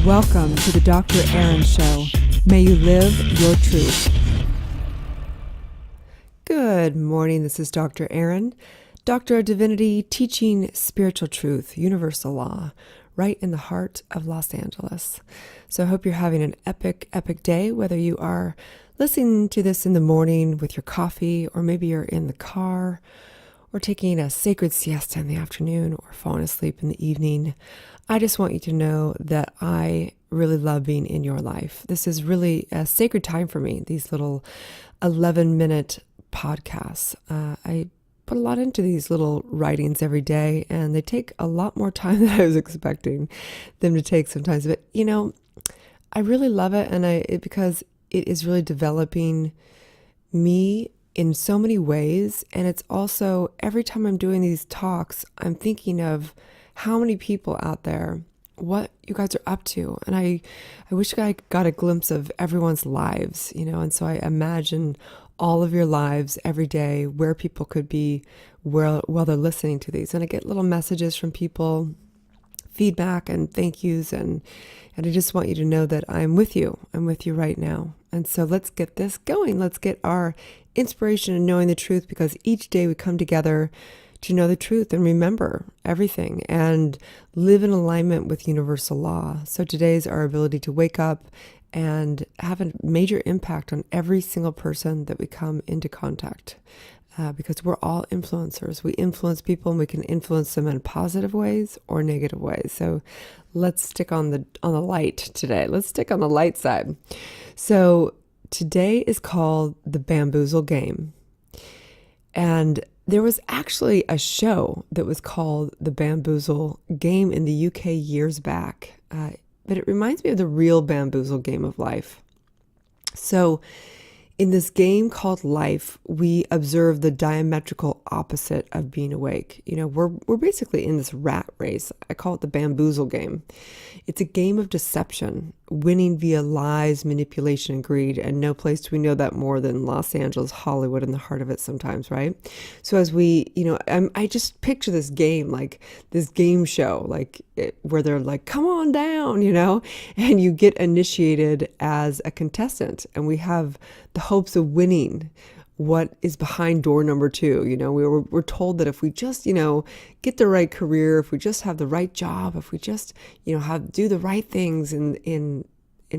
Welcome to the Dr. Erin Show. May you live your truth. Good morning. This is Dr. Erin, Doctor of Divinity, teaching spiritual truth, universal law, right in the heart of Los Angeles. So I hope you're having an epic day, whether you are listening to this in the morning with your coffee, or maybe you're in the car, or taking a sacred siesta in the afternoon, or falling asleep in the evening. I just want you to know that I really love being in your life. This is really a sacred time for me, these little 11-minute podcasts. I put a lot into these little writings every day, and they take a lot more time than I was expecting them to take sometimes. But, you know, I really love it, and because it is really developing me in so many ways. And it's also, every time I'm doing these talks, I'm thinking of how many people out there, what you guys are up to. And I wish I got a glimpse of everyone's lives, you know, and so I imagine all of your lives every day, where people could be while they're listening to these. And I get little messages from people, feedback and thank yous, and I just want you to know that I'm with you. I'm with you right now. And so let's get this going. Let's get our inspiration in knowing the truth, because each day we come together to know the truth and remember everything and live in alignment with universal law. So today's our ability to wake up and have a major impact on every single person that we come into contact, because we're all influencers. We influence people, and we can influence them in positive ways or negative ways. So let's stick on the light today. Let's stick on the light side. So today is called the Bamboozle Game. And there was actually a show that was called the Bamboozle Game in the UK years back, but it reminds me of the real Bamboozle game of life. So in this game called life, we observe the diametrical opposite of being awake. You know, we're basically in this rat race. I call it the Bamboozle game. It's a game of deception, winning via lies, manipulation, and greed. And no place do we know that more than Los Angeles, Hollywood, in the heart of it sometimes, right? So as we, you know, I just picture this game, like this game show, where they're like, come on down, you know, and you get initiated as a contestant. And we have the hopes of winning what is behind door number 2. You know, we're told that if we just, you know, get the right career, if we just have the right job, if we just, you know, do the right things in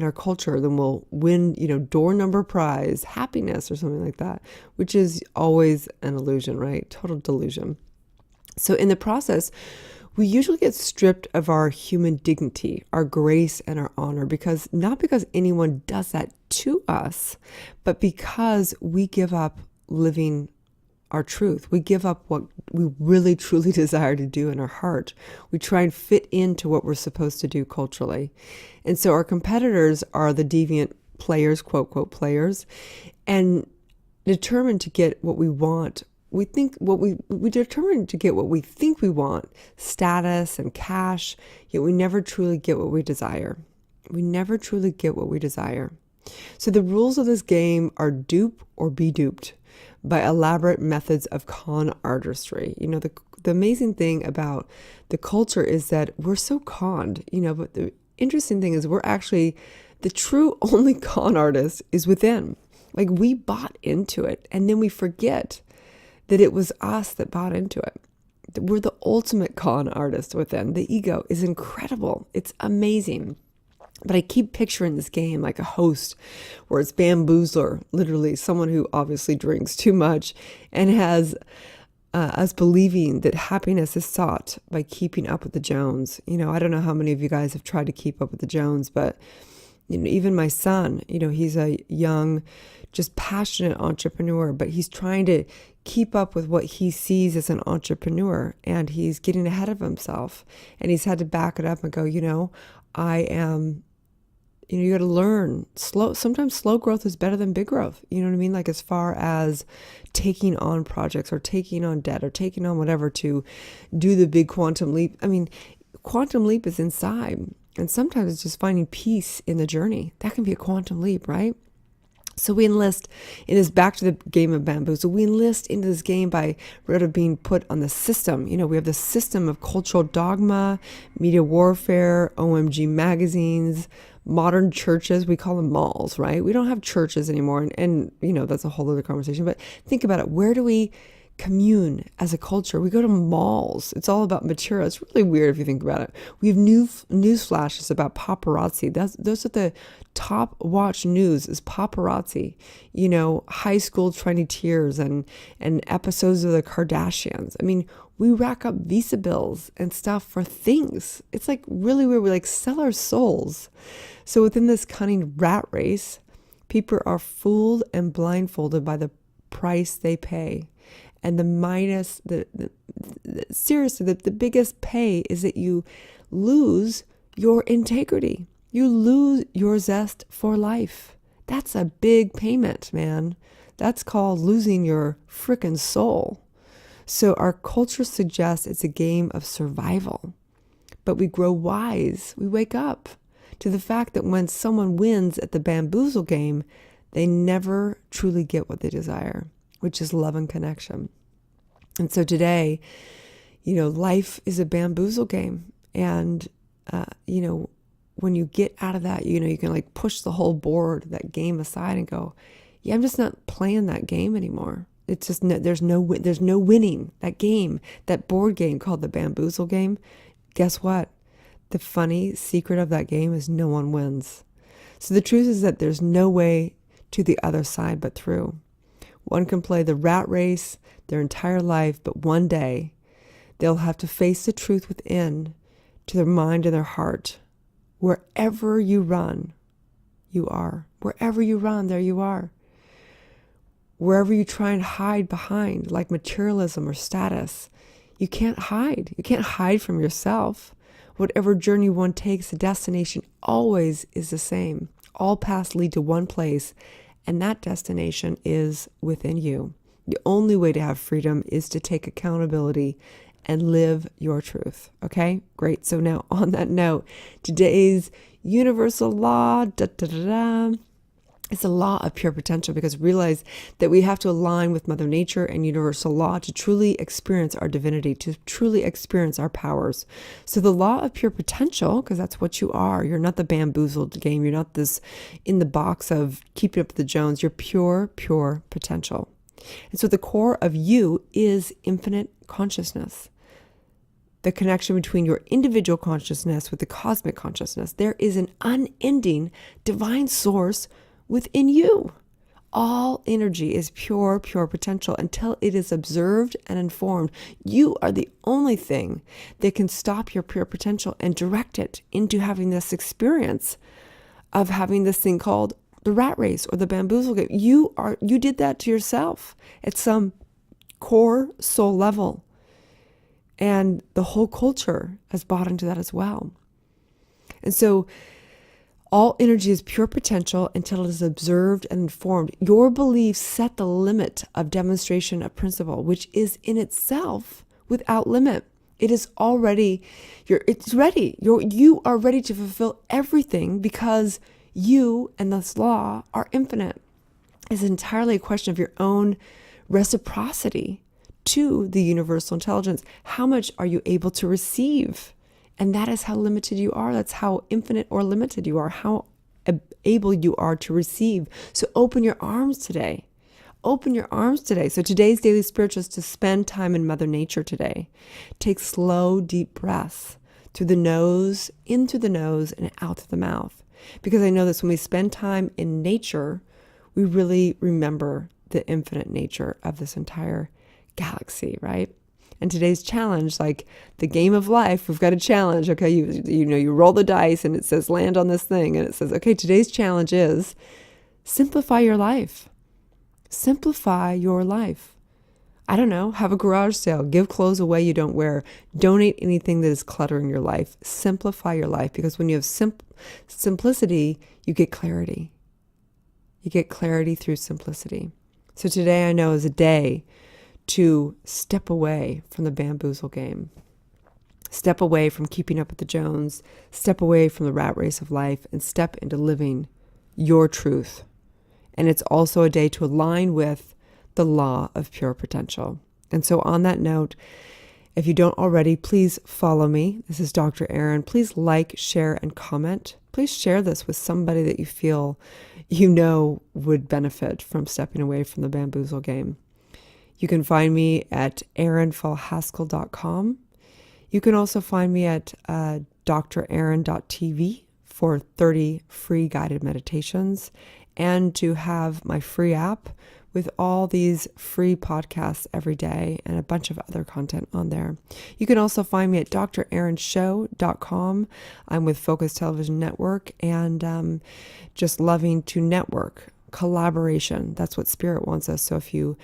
our culture, then we'll win, you know, door number prize, happiness or something like that, which is always an illusion, right? Total delusion. So in the process, we usually get stripped of our human dignity, our grace, and our honor, not because anyone does that to us, but because we give up living our truth. We give up what we really, truly desire to do in our heart. We try and fit into what we're supposed to do culturally. And so our competitors are the deviant players, quote, quote, players, and determined to get what we want. We determine to get what we think we want, status and cash, yet we never truly get what we desire. We never truly get what we desire. So the rules of this game are dupe or be duped by elaborate methods of con artistry. You know, the amazing thing about the culture is that we're so conned, you know, but the interesting thing is we're actually, the true only con artist is within. Like, we bought into it, and then we forget that it was us that bought into it. We're the ultimate con artist within. The ego is incredible. It's amazing. But I keep picturing this game like a host where it's Bamboozler, literally someone who obviously drinks too much and has us believing that happiness is sought by keeping up with the Jones. You know, I don't know how many of you guys have tried to keep up with the Jones, but you know, even my son, you know, he's a young, just passionate entrepreneur, but he's trying to keep up with what he sees as an entrepreneur, and he's getting ahead of himself, and he's had to back it up and go, you know, you got to learn sometimes slow growth is better than big growth. You know what I mean? Like, as far as taking on projects or taking on debt or taking on whatever to do the big quantum leap. I mean, quantum leap is inside, and sometimes it's just finding peace in the journey. That can be a quantum leap, right? So we enlist, it is back to the game of bamboozle. We enlist into this game by route of being put on the system. We have the system of cultural dogma, media warfare, OMG magazines, modern churches. We call them malls, right? We don't have churches anymore. And that's a whole other conversation. But think about it. Where do we commune as a culture? We go to malls. It's all about material. It's really weird if you think about it. We have news flashes about paparazzi. Those are the top watch news is paparazzi. High school trendy tears and episodes of the Kardashians. I mean, we rack up Visa bills and stuff for things. It's like really weird. We sell our souls. So within this cunning rat race, people are fooled and blindfolded by the price they pay. And seriously, the biggest pay is that you lose your integrity. You lose your zest for life. That's a big payment, man. That's called losing your frickin' soul. So our culture suggests it's a game of survival. But we grow wise. We wake up to the fact that when someone wins at the bamboozle game, they never truly get what they desire, which is love and connection. And so today, life is a bamboozle game. And, when you get out of that, you can push the whole board, that game aside and go, yeah, I'm just not playing that game anymore. It's just, there's no winning. That game, that board game called the bamboozle game. Guess what? The funny secret of that game is no one wins. So the truth is that there's no way to the other side but through. One can play the rat race their entire life, but one day they'll have to face the truth within to their mind and their heart. Wherever you run, you are. Wherever you run, there you are. Wherever you try and hide behind, like materialism or status, you can't hide. You can't hide from yourself. Whatever journey one takes, the destination always is the same. All paths lead to one place, and that destination is within you. The only way to have freedom is to take accountability and live your truth. Okay, great. So now on that note, today's universal law, it's a law of pure potential, because realize that we have to align with Mother Nature and universal law to truly experience our divinity, to truly experience our powers. So the law of pure potential, because that's what you are. You're not the bamboozled game. You're not this in the box of keeping up with the Jones. You're pure potential. And so the core of you is infinite consciousness. The connection between your individual consciousness with the cosmic consciousness. There is an unending divine source within you. All energy is pure potential until it is observed and informed. You are the only thing that can stop your pure potential and direct it into having this experience of having this thing called the rat race or the bamboozle game. You did that to yourself at some core soul level. And the whole culture has bought into that as well. And so all energy is pure potential until it is observed and informed. Your beliefs set the limit of demonstration of principle, which is in itself without limit. It is already, it's ready. You are ready to fulfill everything because you and this law are infinite. It's entirely a question of your own reciprocity to the universal intelligence. How much are you able to receive? And that is how limited you are. That's how infinite or limited you are, how able you are to receive. So open your arms today. Open your arms today. So today's daily spiritual is to spend time in Mother Nature today. Take slow, deep breaths through the nose, in through the nose, and out through the mouth. Because I know that when we spend time in nature, we really remember the infinite nature of this entire galaxy, right? And today's challenge, like the game of life, we've got a challenge. Okay, you roll the dice and it says land on this thing, and it says, okay, today's challenge is simplify your life. Simplify your life. I don't know, have a garage sale, give clothes away you don't wear, donate anything that is cluttering your life. Simplify your life, because when you have simplicity, you get clarity. You get clarity through simplicity. So today I know is a day to step away from the bamboozle game. Step away from keeping up with the Jones. Step away from the rat race of life and step into living your truth And it's also a day to align with the law of pure potential. And so on that note, if you don't already, please follow me. This is Dr. Erin. Please like, share, and comment. Please share this with somebody that you feel would benefit from stepping away from the Bamboozle game. You can find me at erinfalhaskell.com. You can also find me at drerin.tv for 30 free guided meditations and to have my free app with all these free podcasts every day and a bunch of other content on there. You can also find me at drerinshow.com. I'm with Focus Television Network and just loving to network, collaboration. That's what Spirit wants us. So if you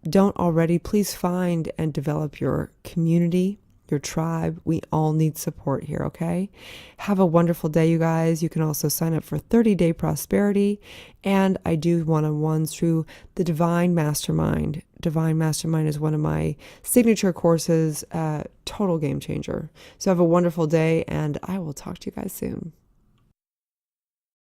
don't already, please find and develop your community, your tribe. We all need support here, okay? Have a wonderful day, you guys. You can also sign up for 30-day prosperity, and I do one-on-ones through the Divine Mastermind. Divine Mastermind is one of my signature courses, total game changer. So have a wonderful day, and I will talk to you guys soon.